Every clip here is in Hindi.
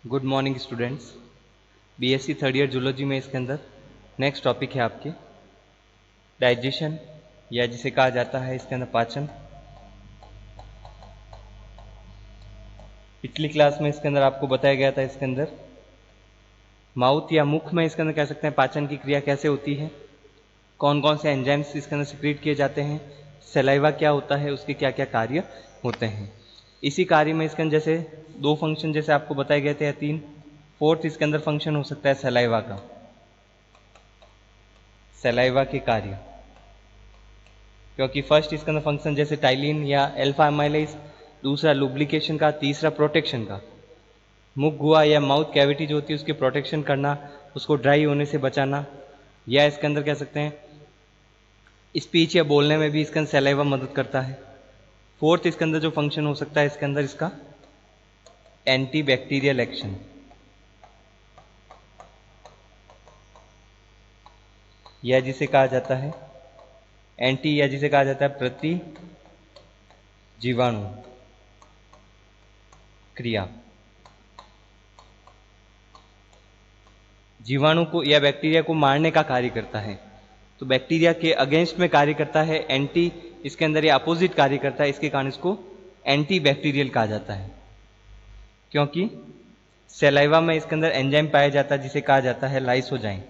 Good morning students. BSc third year zoology में इसके अंदर नेक्स्ट टॉपिक है आपके डाइजेशन, या जिसे कहा जाता है इसके अंदर पाचन। पिछली क्लास में इसके अंदर आपको बताया गया था इसके अंदर माउथ या मुख में इसके अंदर कह सकते हैं पाचन की क्रिया कैसे होती है, कौन कौन से एंजाइम्स इसके अंदर सिक्रीट किए जाते हैं, सलाइवा क्या होता है, उसके क्या क्या कार्य होते हैं। इसी कार्य में इसके अंदर जैसे दो फंक्शन जैसे आपको बताए गए थे या तीन, फोर्थ इसके अंदर फंक्शन हो सकता है सलाइवा का, सलाइवा के कार्य, क्योंकि फर्स्ट इसके अंदर फंक्शन जैसे टाइलिन या अल्फा अमाइलेज, दूसरा लुब्रिकेशन का, तीसरा प्रोटेक्शन का। मुख गुहा या माउथ कैविटी जो होती है उसकी प्रोटेक्शन करना, उसको ड्राई होने से बचाना, या इसके अंदर कह सकते हैं स्पीच या बोलने में भी इसके अंदर सलाइवा मदद करता है। फोर्थ इसके अंदर जो फंक्शन हो सकता है इसके अंदर इसका एंटी बैक्टीरियल एक्शन, या जिसे कहा जाता है एंटी, या जिसे कहा जाता है प्रति जीवाणु क्रिया। जीवाणु को या बैक्टीरिया को मारने का कार्य करता है, तो बैक्टीरिया के अगेंस्ट में कार्य करता है। एंटी इसके अंदर ये अपोजिट कार्य करता है, इसके कारण इसको एंटी बैक्टीरियल कहा जाता है, क्योंकि सलाइवा में इसके अंदर एंजाइम पाया जाता है जिसे कहा जाता है लाइसोजाइम।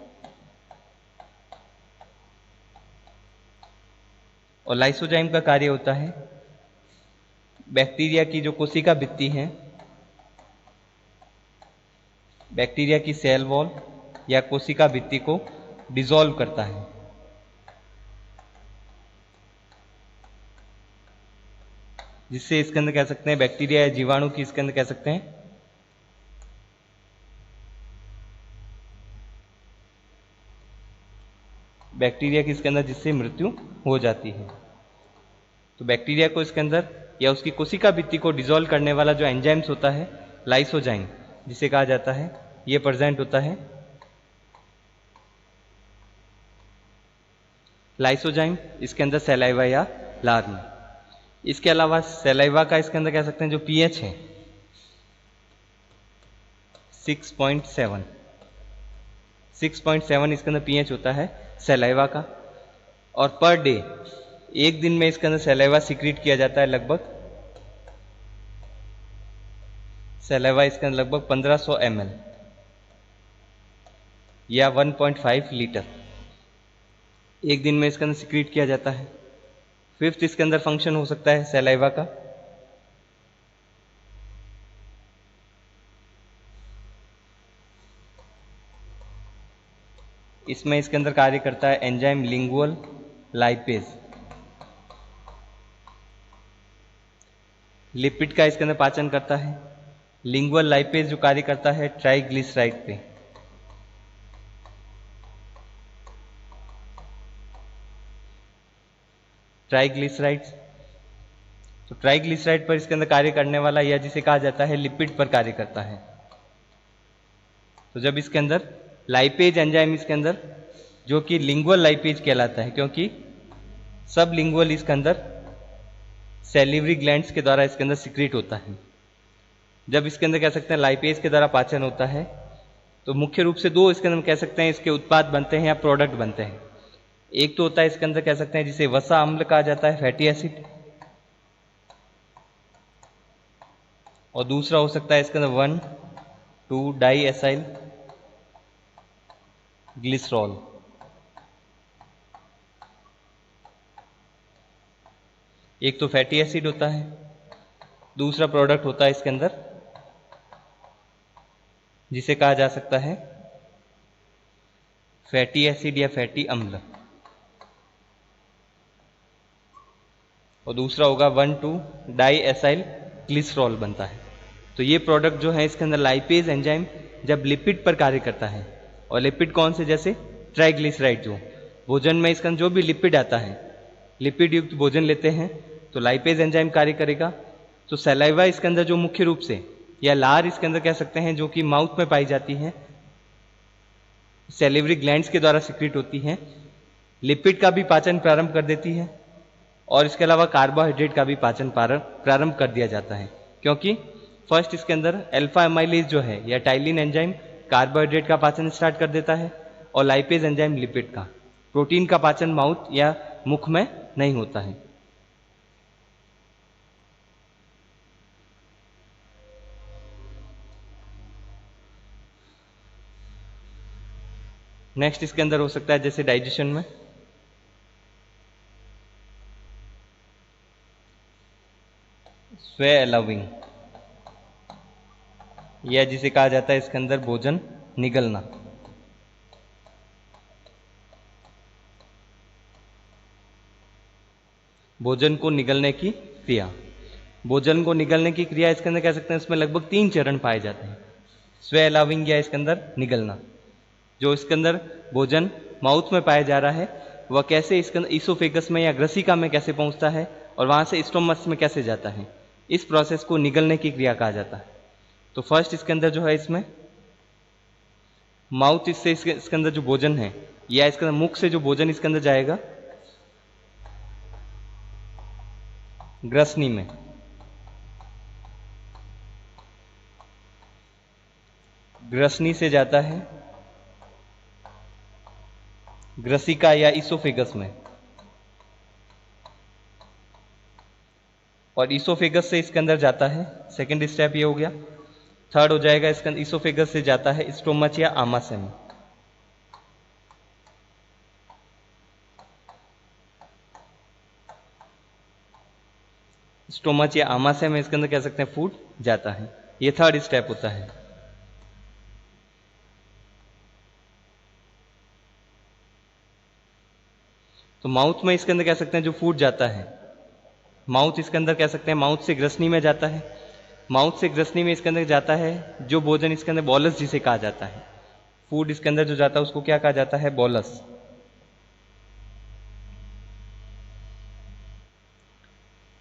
और लाइसोजाइम का कार्य होता है बैक्टीरिया की जो कोशिका भित्ति है, बैक्टीरिया की सेल वॉल या कोशिका भित्ति को डिसॉल्व करता है। जिससे इसके अंदर कह सकते हैं बैक्टीरिया या जीवाणु की इसके अंदर कह सकते हैं बैक्टीरिया की इसके अंदर जिससे मृत्यु हो जाती है। तो बैक्टीरिया को इसके अंदर या उसकी कोशिका भित्ति को डिसॉल्व करने वाला जो एंजाइम्स होता है लाइसोजाइम जिसे कहा जाता है, ये प्रेजेंट होता है। लाइसोजाइम इसके अंदर सलाइवा या लार में। इसके अलावा सलाइवा का इसके अंदर कह सकते हैं जो पीएच है 6.7 इसके अंदर पीएच होता है सलाइवा का। और पर डे एक दिन में इसके अंदर सलाइवा सिक्रीट किया जाता है लगभग, सलाइवा इसके अंदर लगभग 1500 ml या 1.5 लीटर एक दिन में इसके अंदर सिक्रीट किया जाता है। फिफ्थ इसके अंदर फंक्शन हो सकता है सलाइवा का इसमें इसके अंदर कार्य करता है एंजाइम लिंगुअल लाइपेज। लिपिड का इसके अंदर पाचन करता है। लिंगुअल लाइपेज जो कार्य करता है ट्राइग्लिसराइड पे। ट्राइग्लिसराइड्स, तो ट्राइग्लिसराइड पर इसके अंदर कार्य करने वाला या जिसे कहा जाता है लिपिड पर कार्य करता है। तो जब इसके अंदर लाइपेज एंजाइम इसके अंदर जो कि लिंगुअल लाइपेज कहलाता है, क्योंकि सब लिंगुअल इसके अंदर सैलिवरी ग्लैंड्स के द्वारा इसके अंदर सिक्रीट होता है। जब इसके अंदर कह सकते हैं लाइपेज के द्वारा पाचन होता है तो मुख्य रूप से दो इसके अंदर कह सकते हैं इसके उत्पाद बनते हैं या प्रोडक्ट बनते हैं। एक तो होता है इसके अंदर कह सकते हैं जिसे वसा अम्ल कहा जाता है फैटी एसिड, और दूसरा हो सकता है इसके अंदर 1,2 डाई एसाइल ग्लिसरॉल। एक तो फैटी एसिड होता है, दूसरा प्रोडक्ट होता है इसके अंदर जिसे कहा जा सकता है फैटी एसिड या फैटी अम्ल, और दूसरा होगा 1,2 डाई एसाइल ग्लिसरॉल बनता है। तो ये प्रोडक्ट जो है इसके अंदर लाइपेज एंजाइम जब लिपिड पर कार्य करता है, और लिपिड कौन से, जैसे ट्राइग्लिसराइड, जो भोजन में इसका जो भी लिपिड आता है, लिपिड युक्त भोजन लेते हैं तो लाइपेज एंजाइम कार्य करेगा। तो सलाइवा इसके अंदर जो मुख्य रूप से या लार इसके अंदर कह सकते हैं जो कि माउथ में पाई जाती है, सैलिवरी ग्लैंड्स के द्वारा सिक्रीट होती है, लिपिड का भी पाचन प्रारंभ कर देती है, और इसके अलावा कार्बोहाइड्रेट का भी पाचन प्रारंभ कर दिया जाता है, क्योंकि फर्स्ट इसके अंदर अल्फा एमाइलेज जो है या टाइलिन एंजाइम कार्बोहाइड्रेट का पाचन स्टार्ट कर देता है, और लाइपेज एंजाइम लिपिड का। प्रोटीन का पाचन माउथ या मुख में नहीं होता है। नेक्स्ट इसके अंदर हो सकता है जैसे डाइजेशन में स्वे अलाउिंग, या जिसे कहा जाता है इसके अंदर भोजन निगलना। भोजन को निगलने की क्रिया, भोजन को निगलने की क्रिया इसके अंदर कह सकते हैं इसमें लगभग 3 चरण पाए जाते हैं। स्वे अलाउिंग या इसके अंदर निगलना, जो इसके अंदर भोजन माउथ में पाया जा रहा है वह कैसे इसके अंदर ईसोफेगस में या ग्रसिका में कैसे पहुंचता है और वहां से स्टोमच में कैसे जाता है, इस प्रोसेस को निगलने की क्रिया कहा जाता है। तो फर्स्ट इसके अंदर जो है इसमें माउथ इससे इसके अंदर जो भोजन है या इसके अंदर मुख से जो भोजन इसके अंदर जाएगा ग्रसनी में, ग्रसनी से जाता है ग्रसिका या ईसोफेगस में, और ईसोफेगस से इसके अंदर जाता है, सेकंड स्टेप ये हो गया। थर्ड हो जाएगा इसके अंदर ईसोफेगस से जाता है स्टोमच या आमाशय में। स्टोमच या आमाशय में इसके अंदर कह सकते हैं फूड जाता है, ये थर्ड स्टेप होता है। तो माउथ में इसके अंदर कह सकते हैं जो फूड जाता है, माउथ इसके अंदर कह सकते हैं माउथ से ग्रसनी में जाता है, माउथ से ग्रसनी में इसके अंदर जाता है जो भोजन इसके अंदर बोलस जिसे कहा जाता है, फूड इसके अंदर जो जाता है उसको क्या कहा जाता है, बोलस।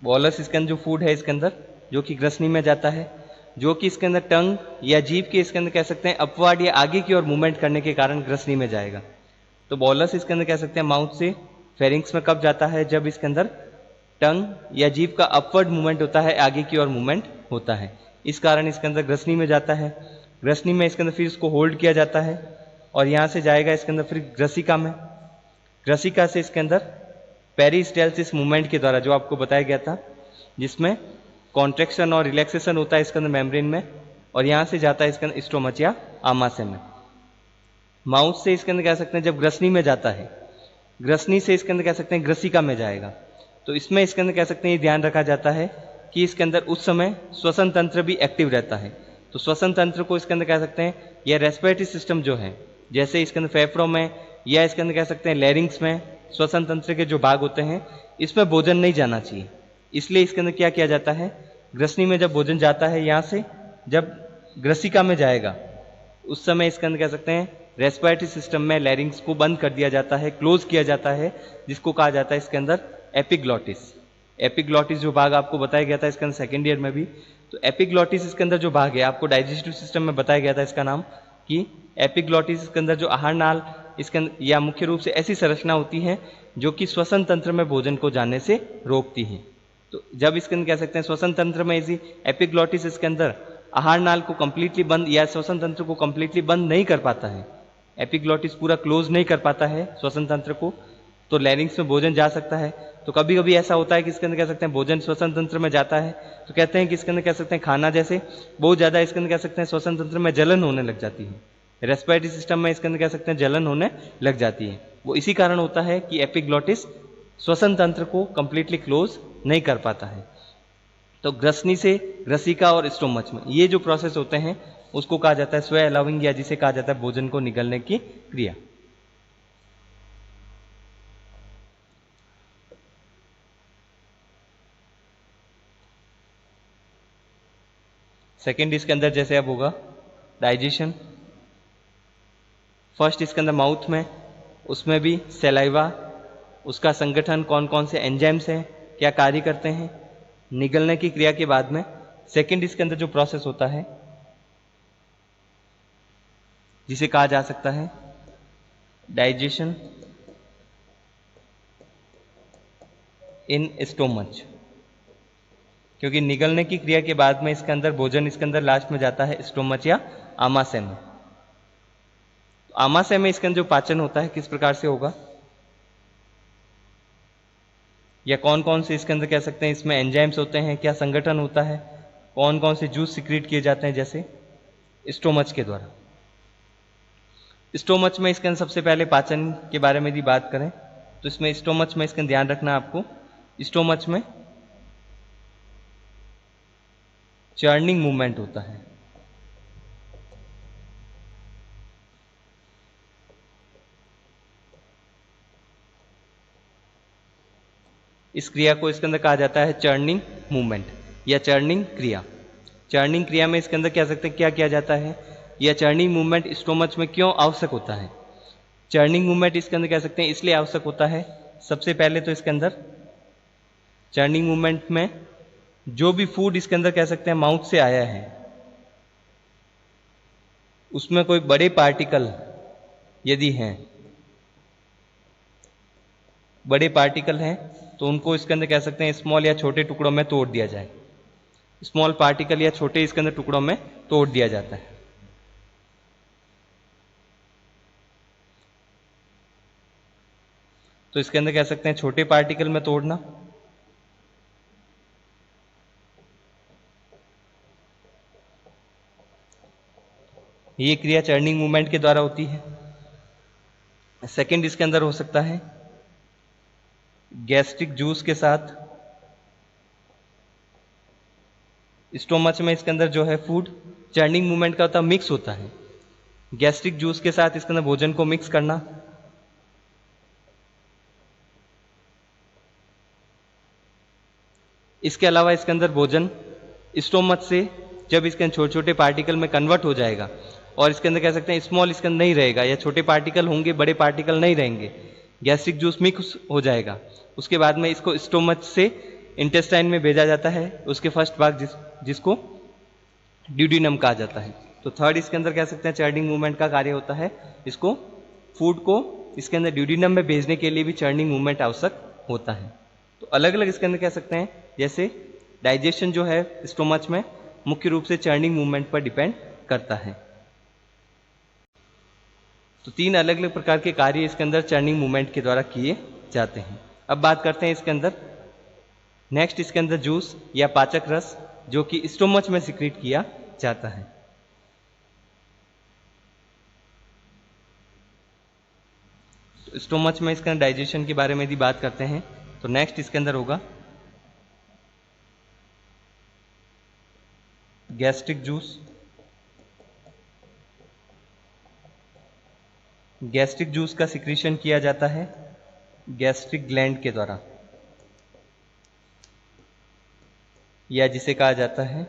बोलस इसके अंदर जो फूड है इसके अंदर जो कि ग्रसनी में जाता है, जो कि इसके अंदर टंग या जीभ के इसके अंदर कह सकते हैं अपवर्ड या आगे की ओर मूवमेंट करने के कारण ग्रसनी में जाएगा। तो बोलस इसके अंदर कह सकते हैं माउथ से फेरिंग्स में कब जाता है, जब इसके अंदर टंग या जीभ का अपवर्ड मूवमेंट होता है, आगे की ओर मूवमेंट होता है, इस कारण इसके अंदर ग्रसनी में जाता है। ग्रसनी में इसके अंदर फिर इसको होल्ड किया जाता है और यहां से जाएगा इसके अंदर फिर ग्रसिका में। ग्रसिका से इसके अंदर पेरिस्टालसिस मूवमेंट के द्वारा जो आपको बताया गया था, जिसमें कॉन्ट्रैक्शन और रिलैक्सेशन होता है इसके अंदर मेम्ब्रेन में, और यहां से जाता है इसके अंदर स्टोमच या आमाशय में। माउथ से इसके अंदर कह सकते हैं जब ग्रसनी में जाता है, ग्रसनी से इसके अंदर कह सकते हैं ग्रसिका में जाएगा। तो इसमें इसके अंदर कह सकते हैं ये ध्यान रखा जाता है कि इसके अंदर उस समय श्वसन तंत्र भी एक्टिव रहता है। तो श्वसन तंत्र को इसके अंदर कह सकते हैं या रेस्पिरेटरी सिस्टम जो है, जैसे इसके अंदर फेफड़ों में या इसके अंदर कह सकते हैं लैरिंग्स में श्वसन तंत्र के जो भाग होते हैं, इसमें भोजन नहीं जाना चाहिए। इसलिए इसके अंदर क्या किया जाता है, ग्रसनी में जब भोजन जाता है यहाँ से जब ग्रसिका में जाएगा उस समय इसके अंदर कह सकते हैं रेस्पिरेटरी सिस्टम में लैरिंग्स को बंद कर दिया जाता है, क्लोज किया जाता है, जिसको कहा जाता है इसके अंदर एपिग्लॉटिस। एपिग्लॉटिस जो भाग आपको बताया गया था इसके अंदर सेकेंड ईयर में भी, तो एपिग्लॉटिस इसके अंदर जो भाग है आपको डाइजेस्टिव सिस्टम में बताया गया था इसका नाम, कि एपिग्लॉटिस के अंदर जो आहार नाल इसके अंदर या मुख्य रूप से ऐसी संरचना होती है जो कि श्वसन तंत्र में भोजन को जाने से रोकती है। तो जब इसके अंदर कह सकते हैं श्वसन तंत्र में इसी एपिग्लॉटिस इसके अंदर आहार नाल को कंप्लीटली बंद या श्वसन तंत्र को कंप्लीटली बंद नहीं कर पाता है, एपिग्लॉटिस पूरा क्लोज नहीं कर पाता है श्वसन तंत्र को, तो लैरिंग्स में भोजन जा सकता है। तो कभी कभी ऐसा होता है कि इसके अंदर कह सकते हैं भोजन श्वसन तंत्र में जाता है, तो कहते हैं कि इसके अंदर कह सकते हैं खाना जैसे बहुत ज्यादा इसके अंदर कह सकते हैं श्वसन तंत्र में जलन होने लग जाती है, रेस्पिरेटरी सिस्टम में इसके अंदर कह सकते हैं जलन होने लग जाती है। वो इसी कारण होता है कि एपिग्लॉटिस श्वसन तंत्र को कंप्लीटली क्लोज नहीं कर पाता है। तो ग्रसनी से ग्रसिका और स्टोमच में ये जो प्रोसेस होते हैं उसको कहा जाता है स्वे अलाउिंग, या जिसे कहा जाता है भोजन को निगलने की क्रिया। सेकेंड इसके अंदर जैसे अब होगा डाइजेशन। फर्स्ट इसके अंदर माउथ में, उसमें भी सलाइवा, उसका संगठन, कौन कौन से एंजाइम्स हैं, क्या कार्य करते हैं, निगलने की क्रिया के बाद में सेकेंड इसके अंदर जो प्रोसेस होता है जिसे कहा जा सकता है डाइजेशन इन स्टोमच। क्योंकि निगलने की क्रिया के बाद में इसके अंदर भोजन इसके अंदर लास्ट में जाता है स्टोमच या आमाशय में। आमाशय में इसके अंदर जो पाचन होता है किस प्रकार से होगा, या कौन कौन से इसके अंदर कह सकते हैं इसमें एंजाइम्स होते हैं, क्या संगठन होता है, कौन कौन से जूस सिक्रीट किए जाते हैं, जैसे स्टोमच के द्वारा। स्टोमच में इसके अंदर सबसे पहले पाचन के बारे में यदि बात करें तो इसमें स्टोमच में इसका ध्यान रखना आपको, स्टोमच में चर्निंग मूवमेंट होता है। इस क्रिया को इसके अंदर कहा जाता है चर्निंग मूवमेंट या चर्निंग क्रिया। चर्निंग क्रिया में इसके अंदर कह सकते हैं क्या किया जाता है, या चर्निंग मूवमेंट स्टोमच में क्यों आवश्यक होता है। चर्निंग मूवमेंट इसके अंदर कह सकते हैं इसलिए आवश्यक होता है, सबसे पहले तो इसके अंदर चर्निंग मूवमेंट में जो भी फूड इसके अंदर कह सकते हैं माउथ से आया है उसमें कोई बड़े पार्टिकल यदि हैं, बड़े पार्टिकल हैं तो उनको इसके अंदर कह सकते हैं स्मॉल या छोटे टुकड़ों में तोड़ दिया जाए। स्मॉल पार्टिकल या छोटे इसके अंदर टुकड़ों में तोड़ दिया जाता है। तो इसके अंदर कह सकते हैं छोटे पार्टिकल में तोड़ना, ये क्रिया चर्निंग मूवमेंट के द्वारा होती है। सेकंड इसके अंदर हो सकता है गैस्ट्रिक जूस के साथ स्टोमच में इसके अंदर जो है फूड चर्निंग मूवमेंट का होता मिक्स होता है, गैस्ट्रिक जूस के साथ इसके अंदर भोजन को मिक्स करना। इसके अलावा इसके अंदर भोजन स्टोमच से जब इसके अंदर छोटे छोटे पार्टिकल में कन्वर्ट हो जाएगा और इसके अंदर कह सकते हैं स्मॉल इसके अंदर नहीं रहेगा या छोटे पार्टिकल होंगे, बड़े पार्टिकल नहीं रहेंगे, गैस्ट्रिक जूस मिक्स हो जाएगा। उसके बाद में इसको स्टोमच से इंटेस्टाइन में भेजा जाता है, उसके फर्स्ट भाग जिसको ड्यूडिनम कहा जाता है। तो थर्ड इसके अंदर कह सकते हैं चर्निंग मूवमेंट का कार्य होता है, इसको फूड को इसके अंदर ड्यूडिनम में भेजने के लिए भी चर्निंग मूवमेंट आवश्यक होता है। तो अलग अलग इसके अंदर कह सकते हैं जैसे डाइजेशन जो है स्टोमच में मुख्य रूप से चर्निंग मूवमेंट पर डिपेंड करता है। तो तीन अलग अलग प्रकार के कार्य इसके अंदर चर्निंग मूवमेंट के द्वारा किए जाते हैं। अब बात करते हैं इसके अंदर नेक्स्ट इसके अंदर जूस या पाचक रस जो कि स्टोमच में सिक्रीट किया जाता है। तो स्टोमच में इसके अंदर डाइजेशन के बारे में यदि बात करते हैं तो नेक्स्ट इसके अंदर होगा गैस्ट्रिक जूस। गैस्ट्रिक जूस का सिक्रीशन किया जाता है गैस्ट्रिक ग्लैंड के द्वारा या जिसे कहा जाता है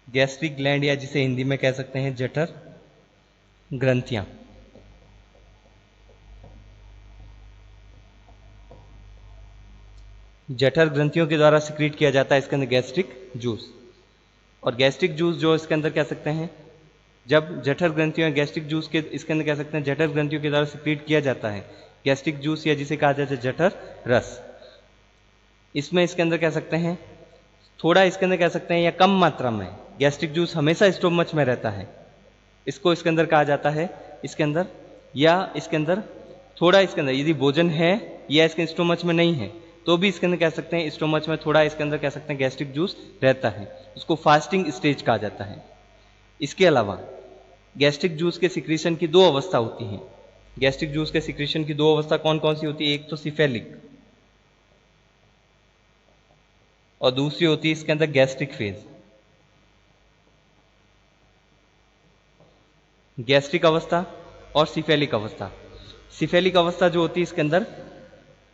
गैस्ट्रिक ग्लैंड या जिसे हिंदी में कह सकते हैं जठर ग्रंथियां। जठर ग्रंथियों के द्वारा सिक्रीट किया जाता है इसके अंदर गैस्ट्रिक जूस। और गैस्ट्रिक जूस जो इसके अंदर कह सकते हैं जब जठर ग्रंथियों गैस्ट्रिक जूस के इसके अंदर कह सकते हैं जठर ग्रंथियों के द्वारा सिक्रीट किया जाता है गैस्ट्रिक जूस या जिसे कहा जाता है जठर रस। इसमें इसके अंदर कह सकते हैं थोड़ा इसके अंदर कह सकते हैं या कम मात्रा में गैस्ट्रिक जूस हमेशा स्टोमच में रहता है, इसको इसके अंदर कहा जाता है इसके अंदर या इसके अंदर थोड़ा इसके अंदर यदि भोजन है या इसके स्टोमच में नहीं है तो भी इसके अंदर कह सकते हैं स्टोमच में थोड़ा इसके अंदर कह सकते हैं गैस्ट्रिक जूस रहता है, उसको फास्टिंग स्टेज कहा जाता है। इसके अलावा गैस्ट्रिक जूस के सिक्रीशन की दो अवस्था होती हैं। गैस्ट्रिक जूस के सिक्रीशन की दो अवस्था कौन कौन सी होती है, एक तो सिफेलिक और दूसरी होती है इसके अंदर गैस्ट्रिक फेज। गैस्ट्रिक अवस्था और सिफेलिक अवस्था। सिफेलिक अवस्था जो होती है इसके अंदर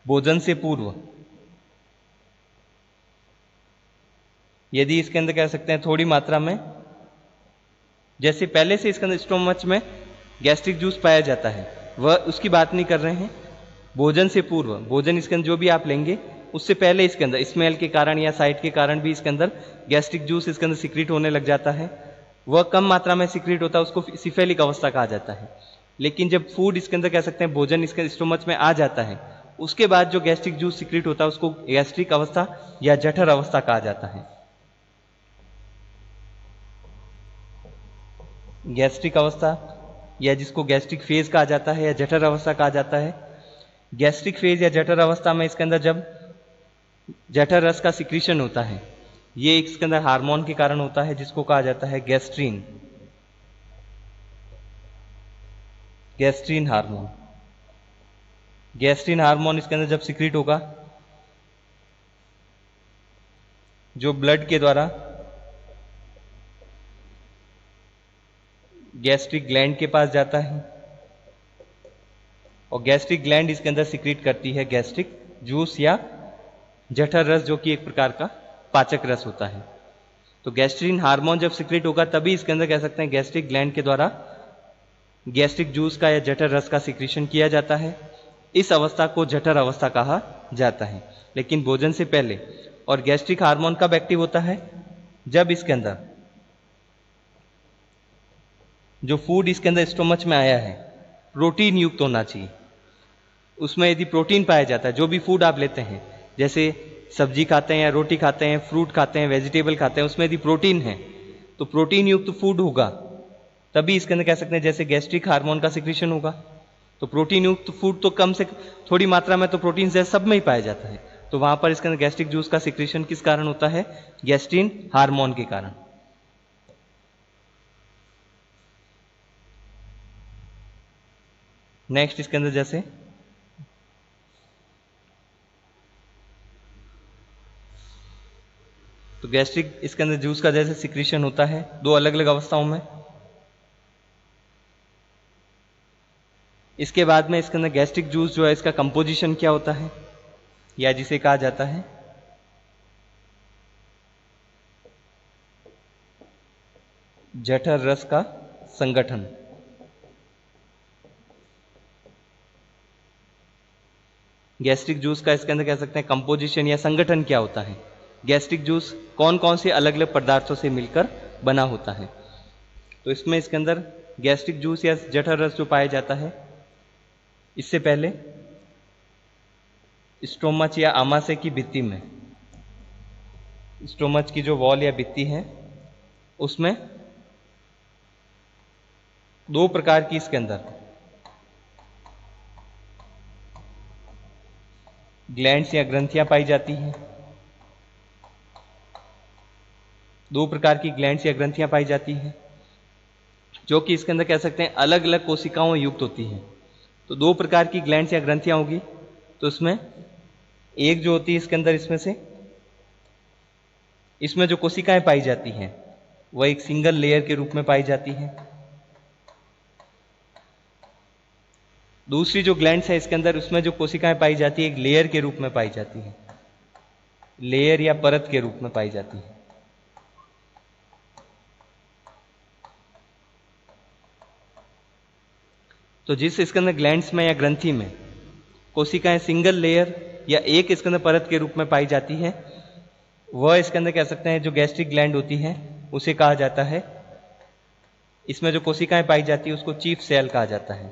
भोजन से पूर्व यदि इसके अंदर कह सकते हैं थोड़ी मात्रा में जैसे पहले से इसके अंदर स्टोमच में गैस्ट्रिक जूस पाया जाता है वह उसकी बात नहीं कर रहे हैं, भोजन से पूर्व भोजन इसके अंदर जो भी आप लेंगे उससे पहले इसके अंदर स्मेल के कारण या साइट के कारण भी इसके अंदर गैस्ट्रिक जूस इसके अंदर सिक्रीट होने लग जाता है। वह कम मात्रा में सिक्रीट होता है, उसको सिफेलिक अवस्था कहा जाता है। लेकिन जब फूड इसके अंदर कह सकते हैं भोजन इसके स्टोमच में आ जाता है, उसके बाद जो गैस्ट्रिक जूस सिक्रीट होता है उसको गैस्ट्रिक अवस्था या जठर अवस्था कहा जाता है। गैस्ट्रिक अवस्था या जिसको गैस्ट्रिक फेज कहा जाता है या जठर अवस्था कहा जाता है। गैस्ट्रिक फेज या जठर अवस्था में इसके अंदर जब जठर रस का सिक्रीशन होता है, ये इसके अंदर हार्मोन के कारण होता है जिसको कहा जाता है gastrin. Gastrin hormone, gastrin hormone इसके अंदर जब सिक्रीट होगा, जो ब्लड के द्वारा गैस्ट्रिक ग्लैंड के पास जाता है, और गैस्ट्रिक ग्लैंड इसके अंदर सिक्रीट करती है गैस्ट्रिक जूस या जठर रस, जो कि एक प्रकार का पाचक रस होता है। तो गैस्ट्रीन हार्मोन जब सिक्रीट होगा तभी इसके अंदर कह सकते हैं गैस्ट्रिक ग्लैंड के द्वारा गैस्ट्रिक जूस का या जठर रस का सिक्रीशन किया जाता है। इस अवस्था को जठर अवस्था कहा जाता है। लेकिन भोजन से पहले। और गैस्ट्रिक हार्मोन कब एक्टिव होता है? जब इसके अंदर जो फूड इसके अंदर स्टोमच में आया है प्रोटीन युक्त होना चाहिए। उसमें यदि प्रोटीन पाया जाता है, जो भी फूड आप लेते हैं, जैसे सब्जी खाते हैं या रोटी खाते हैं, फ्रूट खाते हैं, वेजिटेबल खाते हैं, उसमें यदि प्रोटीन है तो प्रोटीन युक्त फूड होगा तभी इसके अंदर कह सकते हैं जैसे गैस्ट्रिक हार्मोन का सिक्रीशन होगा। तो प्रोटीन युक्त फूड तो कम से थोड़ी मात्रा में तो प्रोटीन से सब में ही पाया जाता है, तो वहां पर इसके अंदर गैस्ट्रिक जूस का सिक्रीशन किस कारण होता है? गैस्ट्रीन हार्मोन के कारण। नेक्स्ट इसके अंदर जैसे तो गैस्ट्रिक इसके अंदर जूस का जैसे सिक्रीशन होता है दो अलग अलग अवस्थाओं में। इसके बाद में इसके अंदर गैस्ट्रिक जूस जो है इसका कंपोजिशन क्या होता है, या जिसे कहा जाता है जठर रस का संगठन। गैस्ट्रिक जूस का इसके अंदर कह सकते हैं कंपोजिशन या संगठन क्या होता है, गैस्ट्रिक जूस कौन कौन से अलग अलग पदार्थों से मिलकर बना होता है। तो इसमें इसके अंदर गैस्ट्रिक जूस या जठर रस जो पाया जाता है, इससे पहले स्टोमच या आमाशय की भित्ति में, स्टोमच की जो वॉल या भित्ति है उसमें दो प्रकार की इसके अंदर ग्लैंड्स या ग्रंथियां पाई जाती हैं। दो प्रकार की ग्लैंड्स या ग्रंथियां पाई जाती हैं जो कि इसके अंदर कह सकते हैं अलग अलग कोशिकाओं युक्त होती हैं। तो दो प्रकार की ग्लैंड्स या ग्रंथियां होगी, तो उसमें एक जो होती है इसके अंदर इसमें जो कोशिकाएं पाई जाती हैं वह एक सिंगल लेयर के रूप में पाई जाती हैं। दूसरी जो ग्लैंड्स है इसके अंदर उसमें जो कोशिकाएं पाई जाती है एक लेयर के रूप में पाई जाती है, लेयर या परत के रूप में पाई जाती है। तो जिस इसके अंदर ग्लैंड्स में या ग्रंथि में कोशिकाएं सिंगल लेयर या एक इसके अंदर परत के रूप में पाई जाती है, वह इसके अंदर कह सकते हैं जो गैस्ट्रिक ग्लैंड होती है उसे कहा जाता है, इसमें जो कोशिकाएं पाई जाती है उसको चीफ सेल कहा जाता है।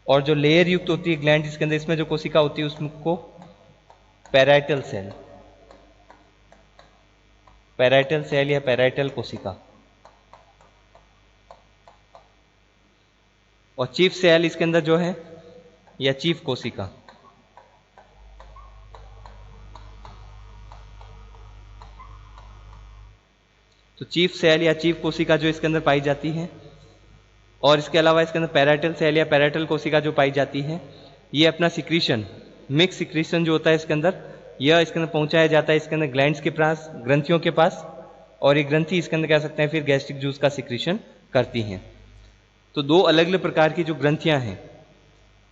और जो लेयर युक्त होती है ग्लैंड इसके अंदर, इसमें जो कोशिका होती है उसको पैराइटल सेल, पैराइटल सेल या पैराइटल कोशिका। और चीफ सेल इसके अंदर जो है या चीफ कोशिका। तो चीफ सेल या चीफ कोशिका जो इसके अंदर पाई जाती है, और इसके अलावा इसके अंदर पैराइटल सेल या पैराइटल कोशिका जो पाई जाती है, ये अपना सिक्रीशन, मिक्स सिक्रीशन जो होता है इसके अंदर, यह इसके अंदर पहुंचाया जाता है इसके अंदर ग्लैंड्स के पास, ग्रंथियों के पास, और एक ग्रंथि इसके अंदर कह सकते हैं फिर गैस्ट्रिक जूस का सिक्रीशन करती हैं। तो दो अलग अलग प्रकार की जो ग्रंथियां हैं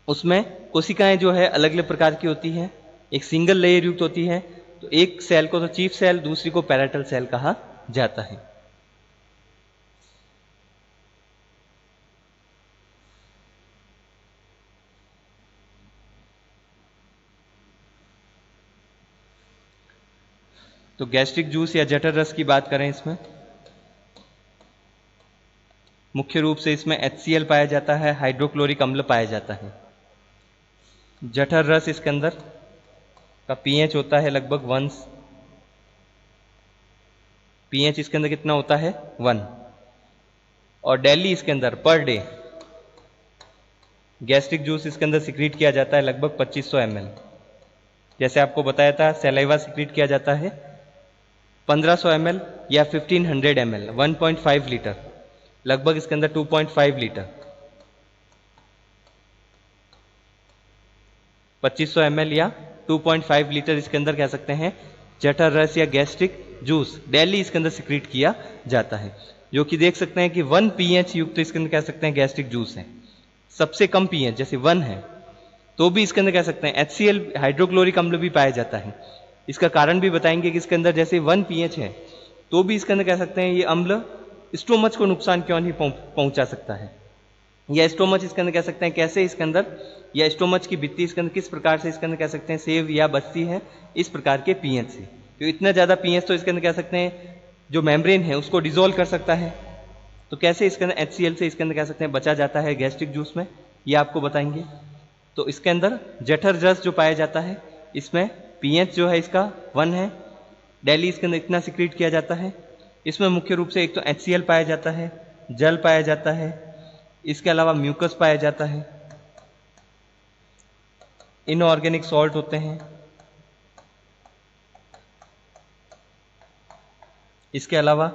उसमें कोशिकाएं जो है अलग अलग प्रकार की होती है, एक सिंगल लेयर युक्त होती है। तो एक सेल को तो चीफ सेल, दूसरी को पैराइटल सेल कहा जाता है। तो गैस्ट्रिक जूस या जठर रस की बात करें इसमें, मुख्य रूप से इसमें HCl पाया जाता है, हाइड्रोक्लोरिक अम्ल पाया जाता है। जठर रस इसके अंदर का pH होता है लगभग 1, pH इसके अंदर कितना होता है 1, और डेली इसके अंदर पर डे गैस्ट्रिक जूस इसके अंदर सिक्रीट किया जाता है लगभग 2500 ml। जैसे आपको बताया था सलाइवा सिक्रीट किया जाता है 1500 ml या 1500 ml, 1.5 लीटर, लगभग इसके अंदर 2.5 लीटर। 2500 ml या 2.5 लीटर इसके अंदर कह सकते हैं जठर रस या गैस्ट्रिक जूस डेली इसके अंदर सिक्रीट किया जाता है, जो कि देख सकते हैं कि 1 pH युक्त इसके अंदर कह सकते हैं गैस्ट्रिक जूस है। सबसे कम pH जैसे 1 है तो भी इसके अंदर कह सकते हैं HCl हाइड्रोक्लोरिक अम्ल भी पाया जाता है। इसका कारण भी बताएंगे कि इसके अंदर जैसे 1 pH है तो भी इसके अंदर कह सकते हैं ये अम्ल स्टोमच को नुकसान क्यों नहीं पहुंचा सकता है, या स्टोमच इसके अंदर कह सकते हैं कैसे इसके अंदर, या स्टोमच की भित्ति इसके अंदर किस प्रकार से इसके अंदर कह सकते हैं सेव या बचती है इस प्रकार के pH से। तो इतना ज़्यादा pH तो इसके अंदर कह सकते हैं जो मेम्ब्रेन है उसको डिजोल्व कर सकता है। तो कैसे इसके अंदर HCl से इसके अंदर कह सकते हैं बचा जाता है गैस्ट्रिक जूस में, ये आपको बताएंगे। तो इसके अंदर जठर रस जो पाया जाता है इसमें pH जो है इसका 1 है, डेली इसके अंदर इतना सिक्रीट किया जाता है। इसमें मुख्य रूप से एक तो HCl पाया जाता है, जल पाया जाता है, इसके अलावा म्यूकस पाया जाता है, इनऑर्गेनिक सॉल्ट होते हैं, इसके अलावा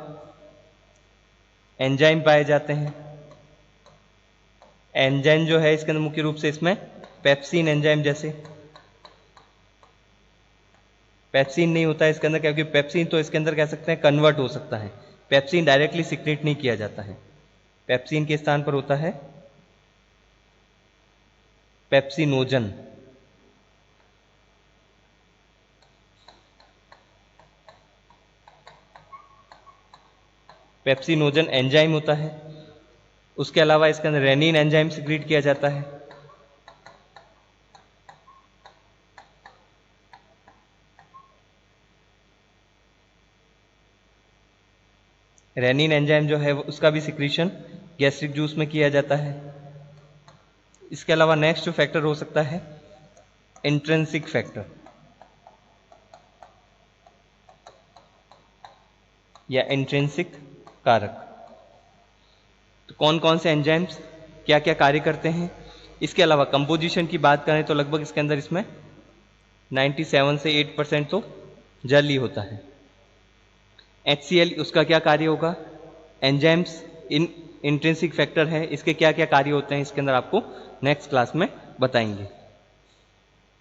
एंजाइम पाए जाते हैं। एंजाइम जो है इसके अंदर मुख्य रूप से इसमें पेप्सिन एंजाइम, जैसे पेप्सिन नहीं होता है इसके अंदर क्योंकि पेप्सिन तो इसके अंदर कह सकते हैं कन्वर्ट हो सकता है, पेप्सिन डायरेक्टली सिक्रेट नहीं किया जाता है। पेप्सिन के स्थान पर होता है पेप्सिनोजन। पेप्सिनोजन एंजाइम होता है। उसके अलावा इसके अंदर रेनिन एंजाइम सिक्रीट किया जाता है। रेनिन एंजाइम जो है उसका भी सिक्रीशन गैस्ट्रिक जूस में किया जाता है। इसके अलावा नेक्स्ट जो फैक्टर हो सकता है इंट्रिंसिक फैक्टर या इंट्रिंसिक कारक। तो कौन कौन से एंजाइम्स क्या क्या कार्य करते हैं, इसके अलावा कंपोजिशन की बात करें तो लगभग इसके अंदर इसमें 97 से 8% तो जल ही होता है। HCl उसका क्या कार्य होगा, एंजाइम्स इंट्रिंसिक फैक्टर है, इसके क्या क्या कार्य होते हैं इसके अंदर आपको नेक्स्ट क्लास में बताएंगे।